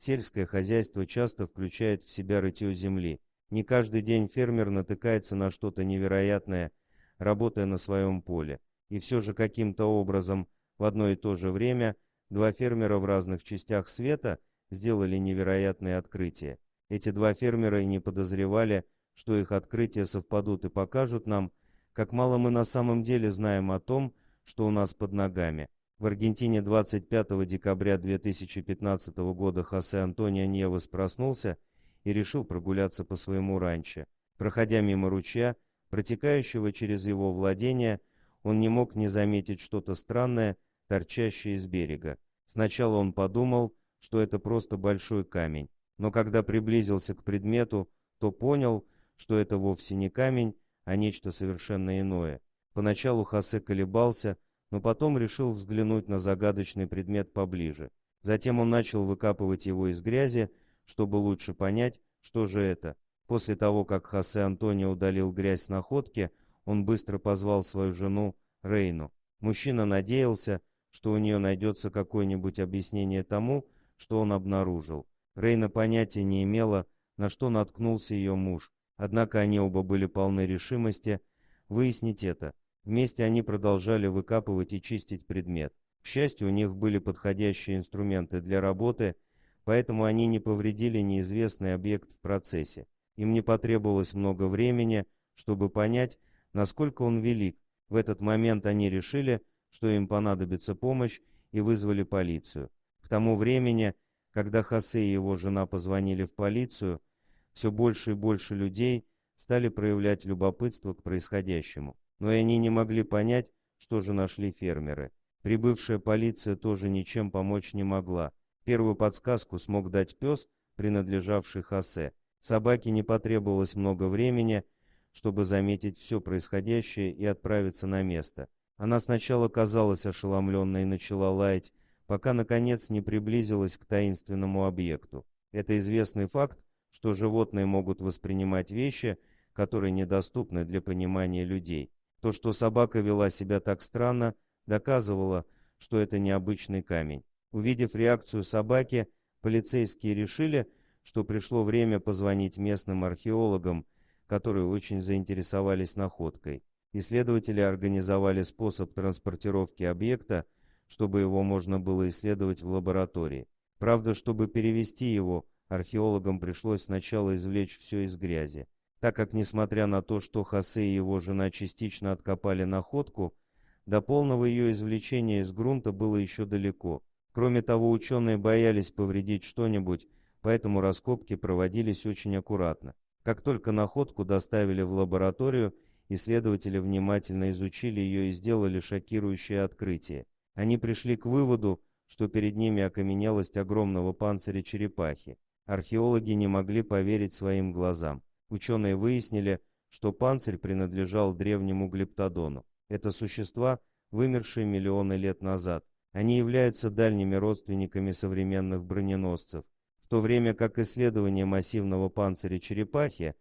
Сельское хозяйство часто включает в себя рытье земли. Не каждый день фермер натыкается на что-то невероятное, работая на своем поле. И все же каким-то образом в одно и то же время два фермера в разных частях света сделали невероятные открытия. Эти два фермера и не подозревали, что их открытия совпадут и покажут нам, как мало мы на самом деле знаем о том, что у нас под ногами. В Аргентине 25 декабря 2015 года Хосе Антонио Ньевес проснулся и решил прогуляться по своему ранчо. Проходя мимо ручья, протекающего через его владение, он не мог не заметить что-то странное, торчащее из берега. Сначала он подумал, что это просто большой камень, но когда приблизился к предмету, то понял, что это вовсе не камень, а нечто совершенно иное. Поначалу Хосе колебался, но потом решил взглянуть на загадочный предмет поближе. Затем он начал выкапывать его из грязи, чтобы лучше понять, что же это. После того, как Хосе Антонио удалил грязь с находки, он быстро позвал свою жену Рейну. Мужчина надеялся, что у нее найдется какое-нибудь объяснение тому, что он обнаружил. Рейна понятия не имела, на что наткнулся ее муж, однако они оба были полны решимости выяснить это. Вместе они продолжали выкапывать и чистить предмет. К счастью, у них были подходящие инструменты для работы, поэтому они не повредили неизвестный объект в процессе. Им не потребовалось много времени, чтобы понять, насколько он велик. В этот момент они решили, что им понадобится помощь, и вызвали полицию. К тому времени, когда Хосе и его жена позвонили в полицию, все больше и больше людей стали проявлять любопытство к происходящему. Но и они не могли понять, что же нашли фермеры. Прибывшая полиция тоже ничем помочь не могла. Первую подсказку смог дать пес, принадлежавший Хосе. Собаке не потребовалось много времени, чтобы заметить все происходящее и отправиться на место. Она сначала казалась ошеломленной и начала лаять, пока наконец не приблизилась к таинственному объекту. Это известный факт, что животные могут воспринимать вещи, которые недоступны для понимания людей. То, что собака вела себя так странно, доказывало, что это необычный камень. Увидев реакцию собаки, полицейские решили, что пришло время позвонить местным археологам, которые очень заинтересовались находкой. Исследователи организовали способ транспортировки объекта, чтобы его можно было исследовать в лаборатории. Правда, чтобы перевезти его, археологам пришлось сначала извлечь все из грязи. Так как, несмотря на то, что Хосе и его жена частично откопали находку, до полного ее извлечения из грунта было еще далеко. Кроме того, ученые боялись повредить что-нибудь, поэтому раскопки проводились очень аккуратно. Как только находку доставили в лабораторию, исследователи внимательно изучили ее и сделали шокирующее открытие. Они пришли к выводу, что перед ними окаменелость огромного панциря черепахи. Археологи не могли поверить своим глазам. Ученые выяснили, что панцирь принадлежал древнему глиптодону. Это существа, вымершие миллионы лет назад. Они являются дальними родственниками современных броненосцев. В то время как исследование массивного панциря черепахи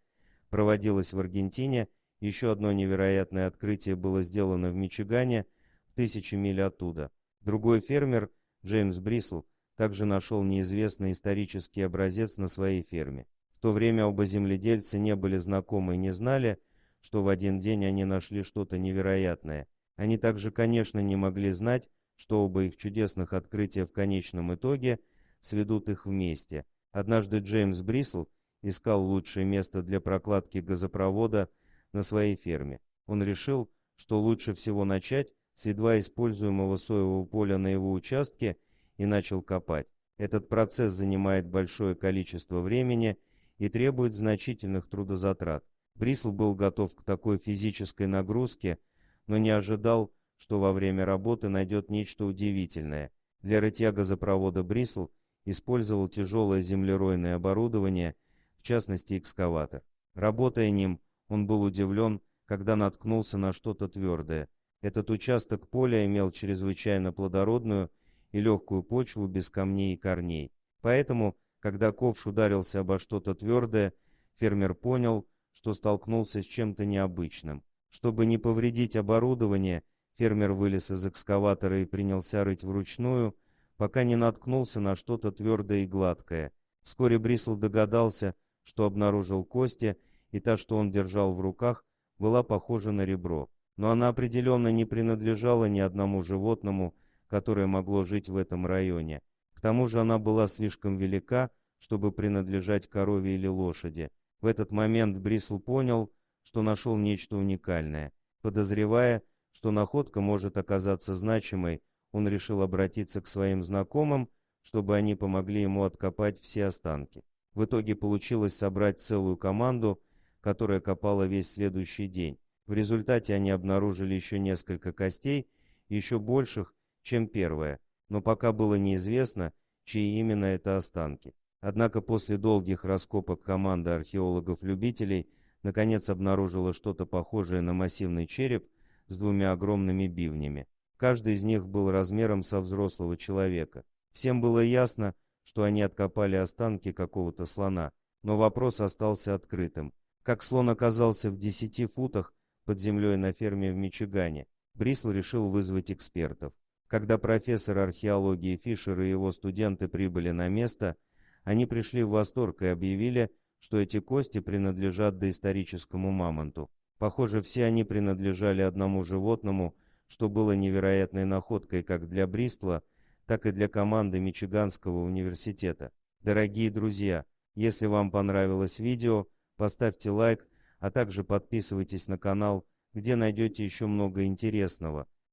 проводилось в Аргентине, еще одно невероятное открытие было сделано в Мичигане, в 1000 миль оттуда. Другой фермер, Джеймс Брисл, также нашел неизвестный исторический образец на своей ферме. В то время оба земледельца не были знакомы и не знали, что в один день они нашли что-то невероятное. Они также, конечно, не могли знать, что оба их чудесных открытия в конечном итоге сведут их вместе. Однажды Джеймс Брисл искал лучшее место для прокладки газопровода на своей ферме. Он решил, что лучше всего начать с едва используемого соевого поля на его участке, и начал копать. Этот процесс занимает большое количество времени и требует значительных трудозатрат. Брисл был готов к такой физической нагрузке, но не ожидал, что во время работы найдет нечто удивительное. Для рытья газопровода Брисл использовал тяжелое землеройное оборудование, в частности экскаватор. Работая ним, он был удивлен, когда наткнулся на что-то твердое. Этот участок поля имел чрезвычайно плодородную и легкую почву без камней и корней. Поэтому, когда ковш ударился обо что-то твердое, фермер понял, что столкнулся с чем-то необычным. Чтобы не повредить оборудование, фермер вылез из экскаватора и принялся рыть вручную, пока не наткнулся на что-то твердое и гладкое. Вскоре Брисл догадался, что обнаружил кости, и та, что он держал в руках, была похожа на ребро. Но она определенно не принадлежала ни одному животному, которое могло жить в этом районе. К тому же она была слишком велика, чтобы принадлежать корове или лошади. В этот момент Брисл понял, что нашел нечто уникальное. Подозревая, что находка может оказаться значимой, он решил обратиться к своим знакомым, чтобы они помогли ему откопать все останки. В итоге получилось собрать целую команду, которая копала весь следующий день. В результате они обнаружили еще несколько костей, еще больших, чем первая, но пока было неизвестно, чьи именно это останки. Однако после долгих раскопок команда археологов-любителей наконец обнаружила что-то похожее на массивный череп с двумя огромными бивнями. Каждый из них был размером со взрослого человека. Всем было ясно, что они откопали останки какого-то слона, но вопрос остался открытым. Как слон оказался в 10 футах под землей на ферме в Мичигане, Брисл решил вызвать экспертов. Когда профессор археологии Фишер и его студенты прибыли на место, они пришли в восторг и объявили, что эти кости принадлежат доисторическому мамонту. Похоже, все они принадлежали одному животному, что было невероятной находкой как для Брисла, так и для команды Мичиганского университета. Дорогие друзья, если вам понравилось видео, поставьте лайк, а также подписывайтесь на канал, где найдете еще много интересного.